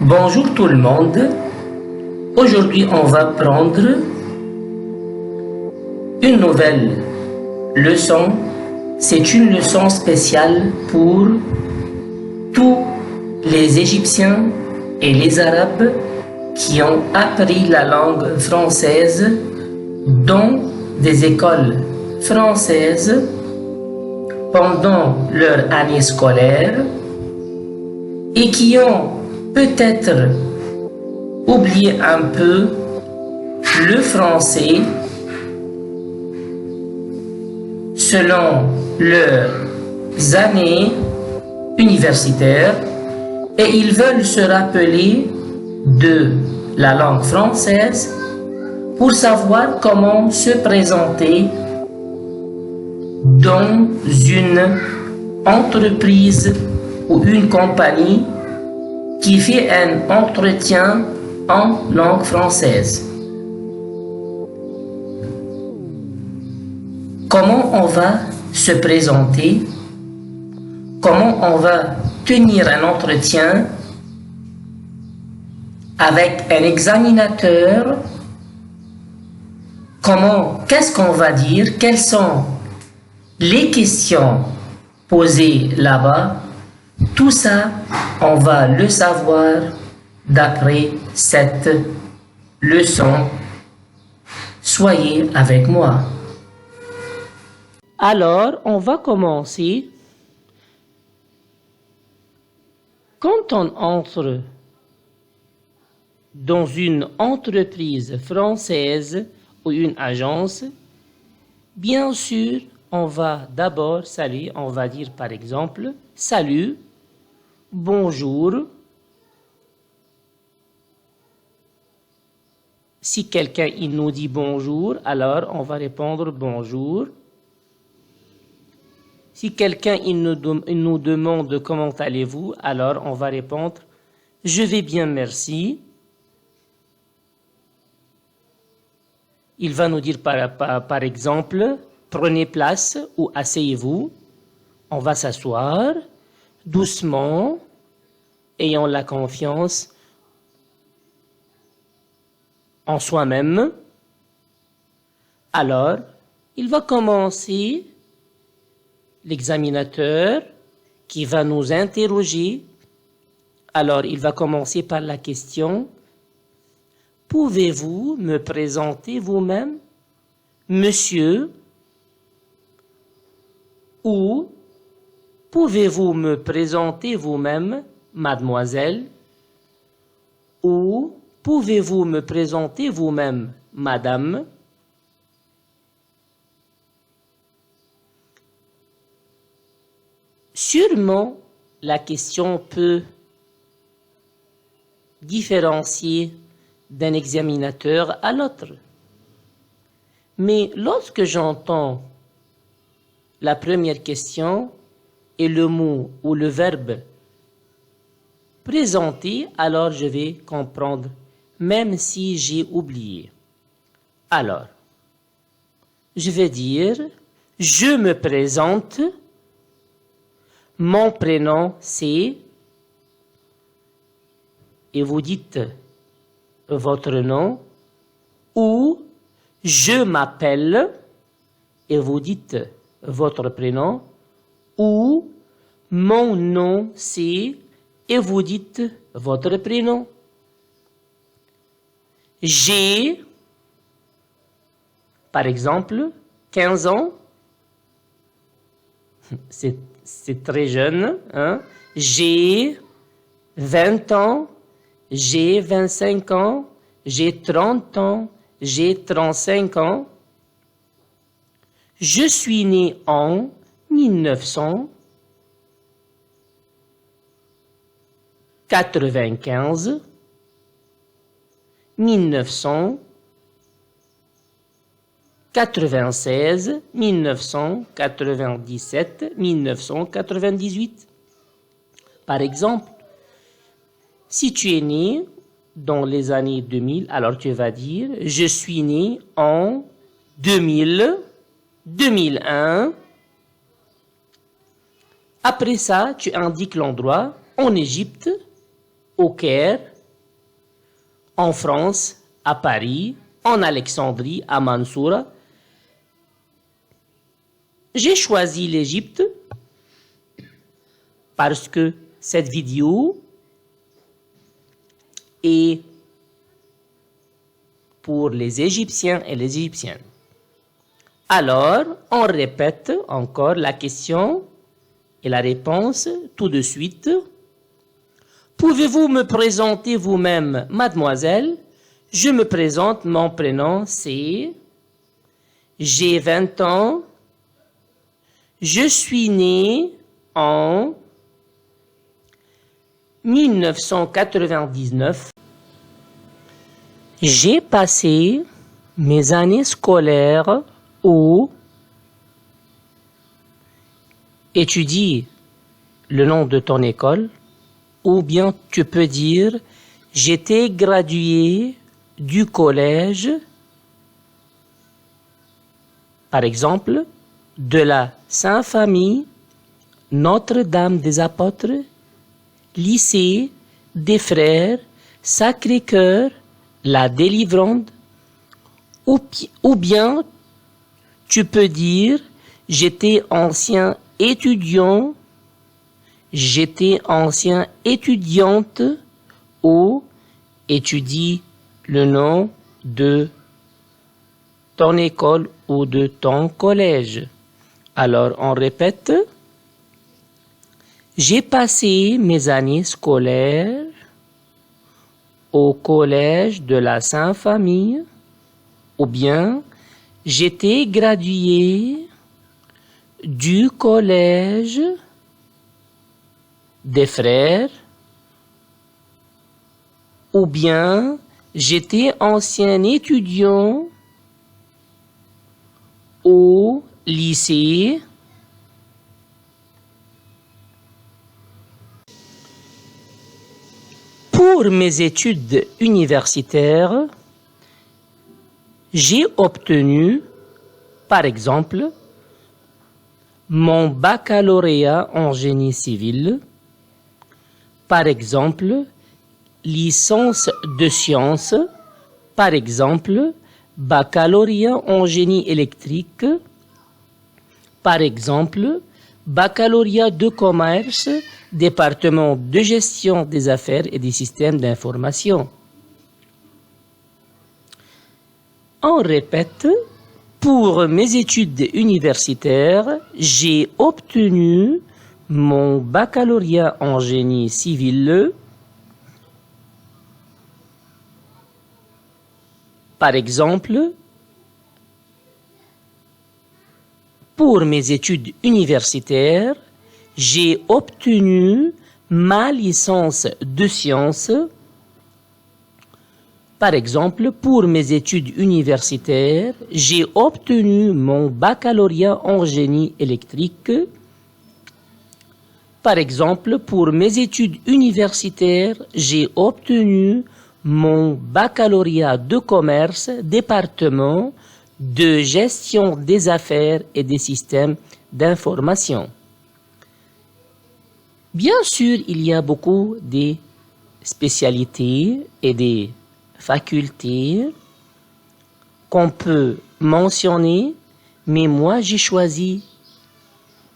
Bonjour tout le monde. Aujourd'hui, on va prendre une nouvelle leçon. C'est une leçon spéciale pour tous les Égyptiens et les Arabes qui ont appris la langue française dans des écoles françaises pendant leur année scolaire et qui ont peut-être oublié un peu le français selon leurs années universitaires et ils veulent se rappeler de la langue française pour savoir comment se présenter dans une entreprise ou une compagnie qui fait un entretien en langue française. Comment on va se présenter? Comment on va tenir un entretien avec un examinateur? Qu'est-ce qu'on va dire? Quelles sont les questions posées là-bas? Tout ça, on va le savoir d'après cette leçon. Soyez avec moi. Alors, on va commencer. Quand on entre dans une entreprise française ou une agence, bien sûr, on va d'abord saluer, on va dire par exemple « Salut », « Bonjour ». Si quelqu'un il nous dit « Bonjour », alors on va répondre « Bonjour ». Si quelqu'un il nous demande « Comment allez-vous », alors on va répondre « Je vais bien, merci ». Il va nous dire par exemple « Prenez place » ou « Asseyez-vous ». On va s'asseoir doucement, ayant la confiance en soi-même. Alors, il va commencer, l'examinateur qui va nous interroger. Alors, il va commencer par la question « Pouvez-vous me présenter vous-même, monsieur ?» ou « Pouvez-vous me présenter vous-même, mademoiselle ?» ou « Pouvez-vous me présenter vous-même, madame ?» Sûrement, la question peut différencier d'un examinateur à l'autre. Mais lorsque j'entends la première question et le mot ou le verbe présenter, alors je vais comprendre, même si j'ai oublié. Alors, je vais dire, je me présente, mon prénom c'est, et vous dites votre nom, ou je m'appelle, et vous dites votre prénom, ou mon nom c'est, et vous dites votre prénom. J'ai, par exemple, 15 ans, c'est très jeune, hein? J'ai 20 ans, j'ai 25 ans, j'ai 30 ans, j'ai 35 ans. Je suis né en 1995, 1996, 1997, 1998. Par exemple, si tu es né dans les années 2000, alors tu vas dire « Je suis né en 2000, 2001 ». Après ça, tu indiques l'endroit en Égypte au Caire, en France, à Paris, en Alexandrie, à Mansoura. J'ai choisi l'Égypte parce que cette vidéo est pour les Égyptiens et les Égyptiennes. Alors, on répète encore la question et la réponse tout de suite. Pouvez-vous me présenter vous-même, mademoiselle? Je me présente, mon prénom c'est... J'ai 20 ans. Je suis né en 1999. J'ai passé mes années scolaires où étudie le nom de ton école, ou bien tu peux dire j'étais gradué du collège, par exemple, de la Sainte-Famille, Notre-Dame des Apôtres, lycée des Frères, Sacré-Cœur, la Délivrande, ou bien tu peux dire j'étais ancien étudiant, j'étais ancien étudiante, ou étudie le nom de ton école ou de ton collège. Alors on répète. J'ai passé mes années scolaires au collège de la Sainte-Famille, ou bien j'étais gradué du collège des Frères, ou bien j'étais ancien étudiant au lycée. Pour mes études universitaires, j'ai obtenu, par exemple, mon baccalauréat en génie civil, par exemple, licence de sciences, par exemple, baccalauréat en génie électrique, par exemple, baccalauréat de commerce, département de gestion des affaires et des systèmes d'information. On répète, pour mes études universitaires, j'ai obtenu mon baccalauréat en génie civil, par exemple, pour mes études universitaires, j'ai obtenu ma licence de sciences. Par exemple, pour mes études universitaires, j'ai obtenu mon baccalauréat en génie électrique. Par exemple, pour mes études universitaires, j'ai obtenu mon baccalauréat de commerce, département de gestion des affaires et des systèmes d'information. Bien sûr, il y a beaucoup de spécialités et des facultés qu'on peut mentionner, mais moi j'ai choisi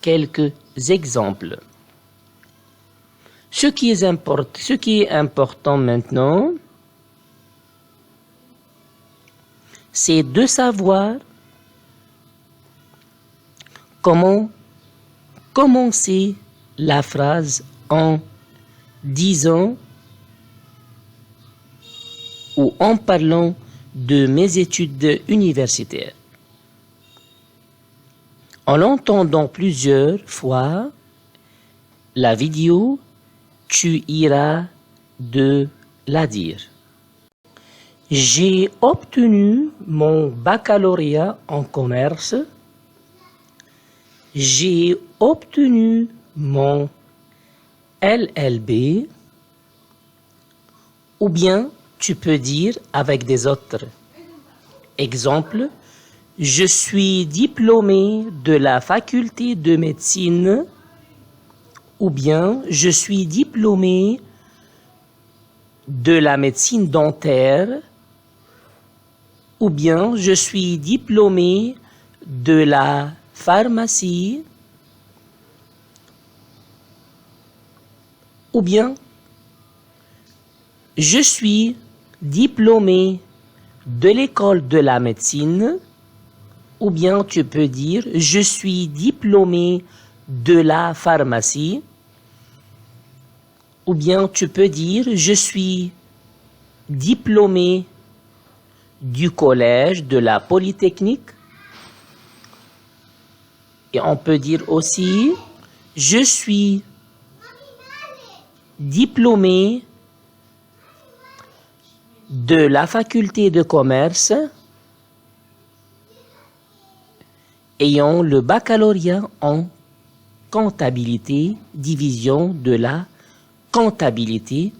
quelques exemples. Ce qui est important maintenant, c'est de savoir comment commencer la phrase en disant ou en parlant de mes études universitaires. En l'entendant plusieurs fois, la vidéo, tu iras de la dire. J'ai obtenu mon baccalauréat en commerce. J'ai obtenu mon LLB. Ou bien, tu peux dire avec des autres. Exemple, je suis diplômé de la faculté de médecine. Ou bien, je suis diplômé de la médecine dentaire, ou bien je suis diplômé de la pharmacie, ou bien je suis diplômé de l'école de la médecine, ou bien tu peux dire je suis diplômé de la pharmacie, ou bien tu peux dire je suis diplômé du collège, de la polytechnique. Et on peut dire aussi je suis diplômé de la faculté de commerce ayant le baccalauréat en comptabilité, division de la comptabilité.